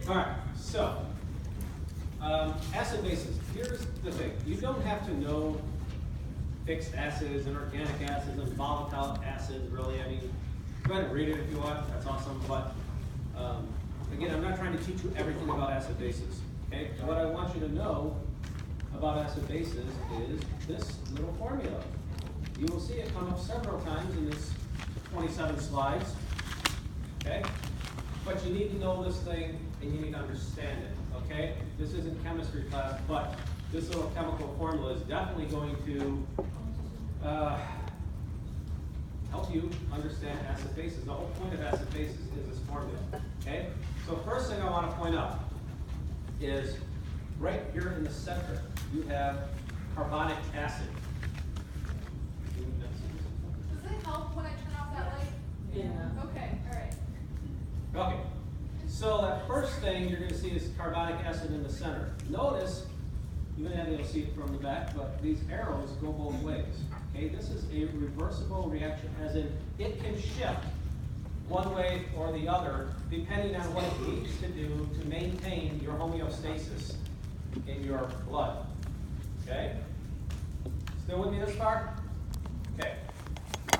All right, so acid bases. Here's the thing. You don't have to know fixed acids and organic acids and volatile acids, really. I mean, go ahead and read it if you want. That's awesome. But again, I'm not trying to teach you everything about acid bases. Okay? What I want you to know about acid bases is this little formula. You will see it come up several times in this 27 slides. Okay? But you need to know this thing and you need to understand it. Okay? This isn't chemistry class, but this little chemical formula is definitely going to help you understand acid bases. The whole point of acid bases is this formula. Okay? So first thing I want to point out is right here in the center, you have carbonic acid. Does it help when I turn off that light? Yeah. Okay, all right. Okay, so that first thing you're going to see is carbonic acid in the center. Notice, you're going to be able to see it from the back, but these arrows go both ways. Okay, this is a reversible reaction, as in it can shift one way or the other depending on what it needs to do to maintain your homeostasis in your blood. Okay? Still with me this far? Okay.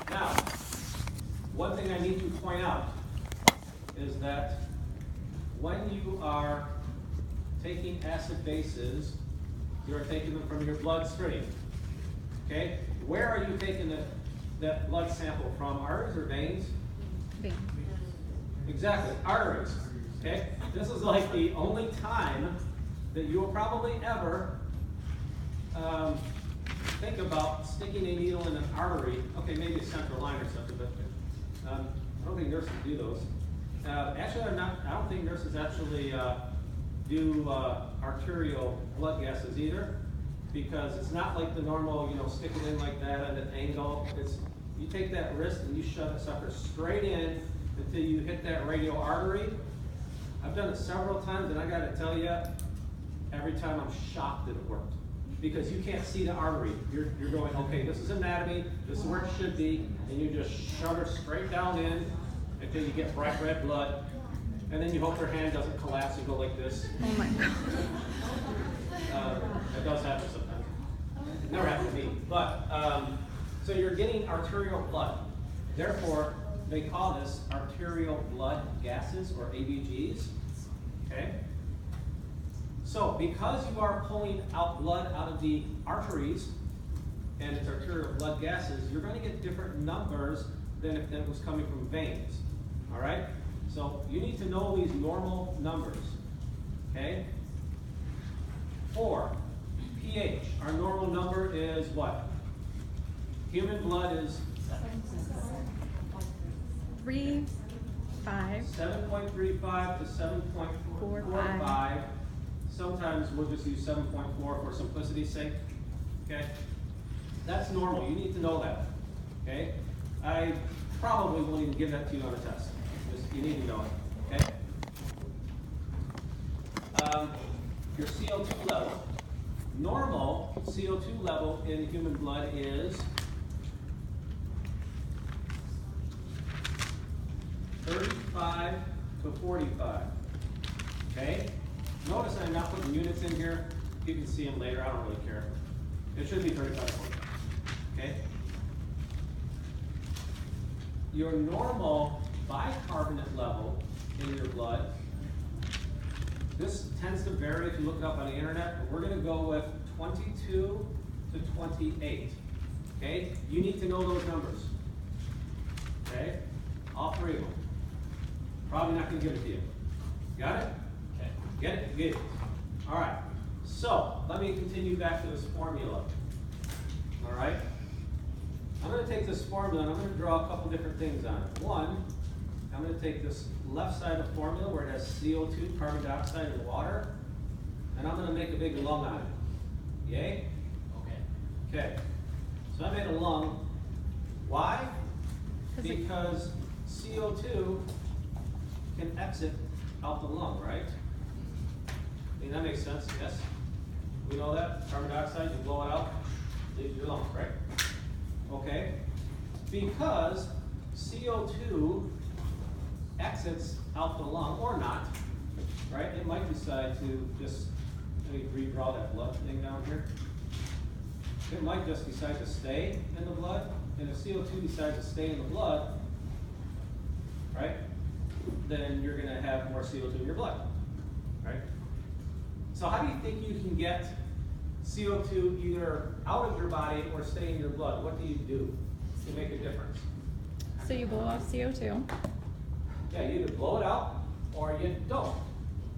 Now, one thing I need to point out is that when you are taking acid bases, you're taking them from your bloodstream. Okay? Where are you taking that blood sample from? Arteries or veins? Veins. Exactly, arteries. Okay? This is like the only time that you will probably ever think about sticking a needle in an artery. Okay, maybe a central line or something, but I don't think nurses do those. Actually, I don't think nurses actually do arterial blood gases either, because it's not like the normal, stick it in like that at an angle. It's, you take that wrist and you shove that sucker straight in until you hit that radial artery. I've done it several times, and I got to tell you, every time I'm shocked that it worked, because you can't see the artery. You're going, okay, this is anatomy, this is where it should be, and you just shove her straight down in until you get bright red blood, and then you hope your hand doesn't collapse and go like this. Oh my God. It does happen sometimes. It never happened to me. But, so you're getting arterial blood. Therefore, they call this arterial blood gases, or ABGs. Okay? So, because you are pulling out blood out of the arteries, and it's arterial blood gases, you're going to get different numbers than if it was coming from veins. All right? So, you need to know these normal numbers. Okay? For pH, our normal number is what? Human blood is 3, 5. 7.35 to 7.45. Sometimes we'll just use 7.4 for simplicity's sake. Okay? That's normal. You need to know that. Okay? I probably won't even give that to you on a test. Just, you need to know it. Okay? Your CO2 level. Normal CO2 level in human blood is 35 to 45. Okay? Notice I'm not putting units in here. You can see them later. I don't really care. It should be 35 to 45. Okay? Your normal bicarbonate level in your blood, this tends to vary if you look it up on the internet, but we're going to go with 22 to 28. Okay? You need to know those numbers. Okay? All three of them. Probably not going to give it to you. Got it? Okay. Get it? Get it. All right. So, let me continue back to this formula. All right? I'm going to take this formula and I'm going to draw a couple different things on it. One, I'm going to take this left side of the formula where it has CO2, carbon dioxide, and water, and I'm going to make a big lung on it. Yay? Okay. Okay. So I made a lung. Why? Because CO2 can exit out the lung, right? I mean, that makes sense, yes? We know that. Carbon dioxide, you blow it out, leaves your lungs, right? Okay? Because CO2 exits out the lung, or not, right? It might decide to just, let me redraw that blood thing down here. It might just decide to stay in the blood, and if CO2 decides to stay in the blood, right, then you're gonna have more CO2 in your blood, right? So how do you think you can get CO2 either out of your body or stay in your blood? What do you do to make a difference? So you blow off CO2. Yeah, you either blow it out or you don't,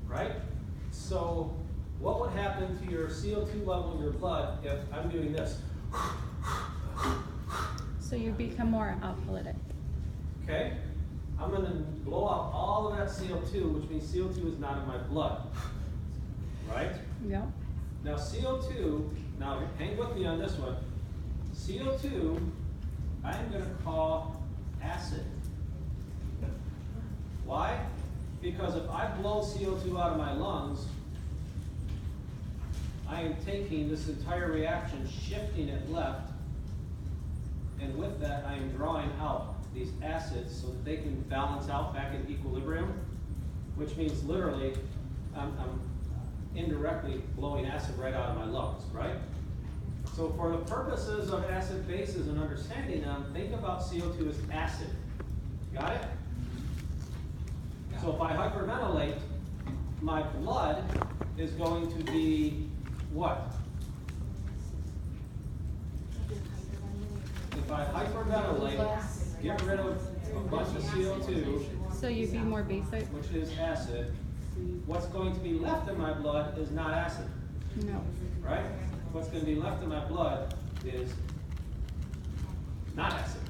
right? So what would happen to your CO2 level in your blood if I'm doing this? So you become more alkalytic. Okay? I'm gonna blow out all of that CO2, which means CO2 is not in my blood, right? Yep. Now CO2, now hang with me on this one. CO2, I'm gonna call acid. Why? Because if I blow CO2 out of my lungs, I am taking this entire reaction, shifting it left, and with that I am drawing out these acids so that they can balance out back in equilibrium, which means literally I'm indirectly blowing acid right out of my lungs, right? So for the purposes of acid bases and understanding them, think about CO2 as acid. Got it? So if I hyperventilate, my blood is going to be what? If I hyperventilate, get rid of a bunch of CO2, So you'd be more basic? which is acid, what's going to be left in my blood is not acid, No. right? What's going to be left in my blood is not acid.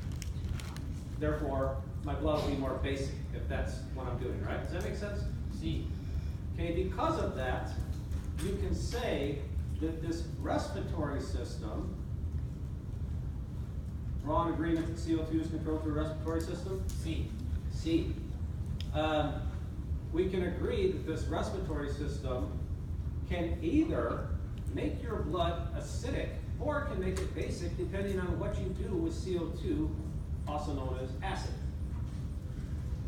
Therefore, my blood will be more basic if that's what I'm doing, right? Does that make sense? C. Okay, because of that, you can say that this respiratory system, we're all in agreement that CO2 is controlled through a respiratory system? C. C. We can agree that this respiratory system can either make your blood acidic or it can make it basic depending on what you do with CO2, also known as acid.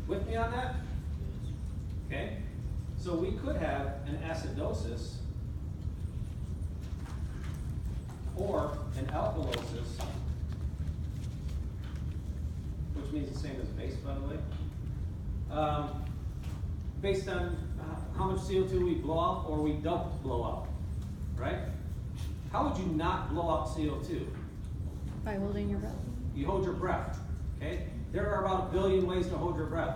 With me on that? Okay? So we could have an acidosis or an alkalosis, which means the same as base, by the way, based on how much CO2 we blow out or we don't blow out, right? How would you not blow out CO2? By holding your breath. You hold your breath, okay? There are about 1 billion ways to hold your breath,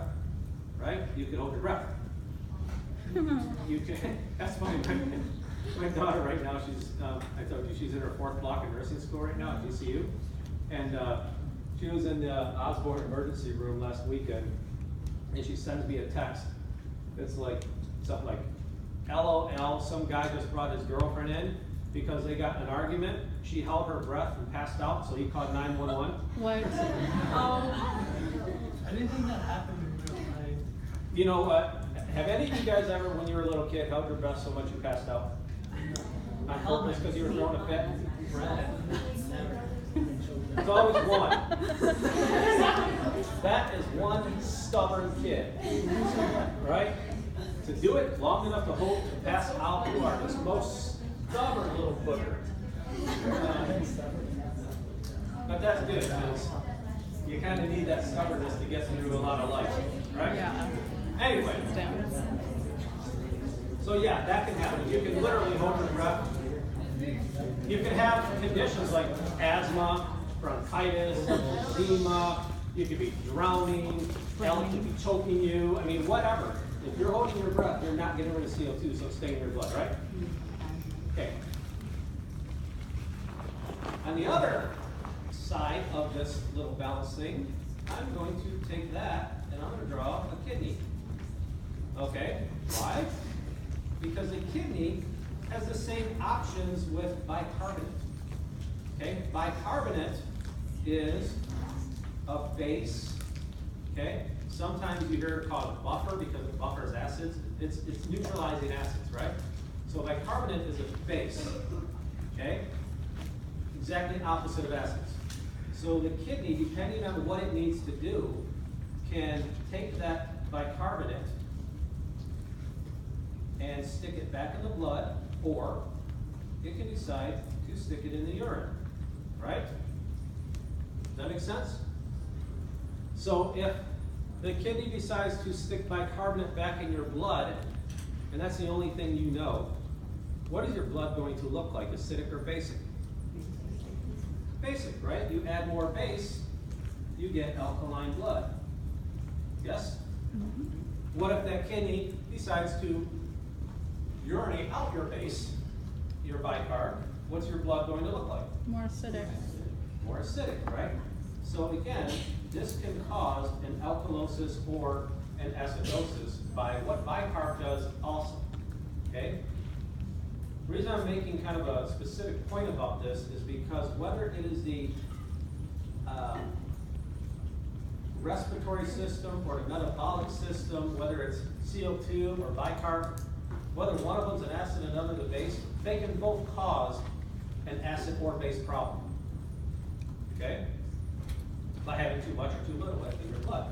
right? You can hold your breath. You can, that's funny, my daughter right now, she's, I told you, she's in her 4th block of nursing school right now at GCU. And she was in the Osborne emergency room last weekend, and she sends me a text. It's like, something like, LOL, some guy just brought his girlfriend in because they got in an argument. She held her breath and passed out, so he called 911. What? I didn't think that happened in real life. You know what? Have any of you guys ever, when you were a little kid, held your breath so much you passed out? On purpose because you were throwing a fit? Breath. Never. It's always one. That is one stubborn kid, right? To do it long enough to hold, to pass out, you are the most stubborn little booger. But that's good, because you kind of need that stubbornness to get through a lot of life, right? Yeah. Anyway, so yeah, that can happen. You can literally hold your breath. You can have conditions like asthma, bronchitis, edema. You could be drowning. Elk could be choking you. I mean, whatever. If you're holding your breath, you're not getting rid of CO2, so it's staying in your blood, right? Okay. On the other side of this little balance thing, I'm going to take that and I'm going to draw a kidney. Okay, why? Because the kidney has the same options with bicarbonate. Okay, bicarbonate is a base. Okay, sometimes you hear it called a buffer because it buffers acids. It's neutralizing acids, right? So bicarbonate is a base. Okay, exactly opposite of acids. So the kidney, depending on what it needs to do, can take that bicarbonate and stick it back in the blood, or it can decide to stick it in the urine, right? Does that make sense? So if the kidney decides to stick bicarbonate back in your blood, and that's the only thing you know, what is your blood going to look like, acidic or basic? Basic, right? You add more base, you get alkaline blood. Yes? What if that kidney decides to urinate out your base, your bicarb? What's your blood going to look like? More acidic. More acidic, right? So again, this can cause an alkalosis or an acidosis by what bicarb does also, okay? The reason I'm making kind of a specific point about this is because whether it is the respiratory system or the metabolic system, whether it's CO2 or bicarb, whether one of them's an acid and another the base, they can both cause an acid or base problem, okay? By having too much or too little in your blood.